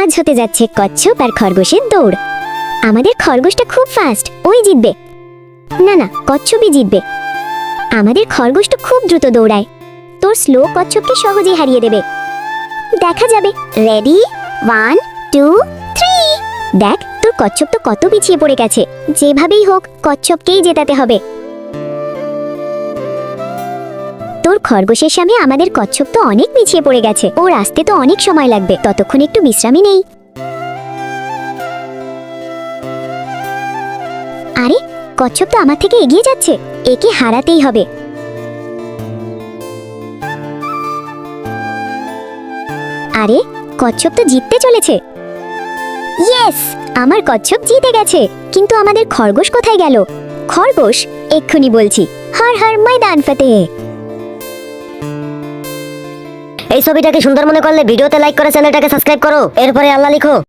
আজ হতে যাচ্ছে কচ্ছপ আর খরগোশের দৌড়। আমাদের খরগোশটা খুব ফাস্ট, ওই জিতবে। না না, কচ্ছপই জিতবে। আমাদের খরগোশটা খুব দ্রুত দৌড়ায়, তোর স্লো কচ্ছপকে সহজেই হারিয়ে দেবে। দেখা যাবে। রেডি, 1 2 3। দেখ, তোর কচ্ছপ তো কত পিছিয়ে পড়ে গেছে। যেভাবেই হোক কচ্ছপকেই জেতাতে হবে। তোর খরগোশের সামনে আমাদের কচ্ছপ তো অনেক পিছিয়ে পড়ে গেছে, ওর আসতে তো অনেক সময় লাগবে, ততক্ষণ একটু বিশ্রামই নেই। আরে, কচ্ছপ তো আমার থেকে এগিয়ে যাচ্ছে, একে হারাতেই হবে। আরে, কচ্ছপ তো জিততে চলেছে। ইয়েস, আমার কচ্ছপ জিতে গেছে। কিন্তু আমাদের খরগোশ কোথায় গেল? খরগোশ, এক্ষুনি বলছি। হর হর ময়দান ফতেহ। এই ছবিটাকে সুন্দর মনে করলে ভিডিওতে লাইক করে চ্যানেলটাকে সাবস্ক্রাইব করো, এরপরে আল্লাহ লিখো।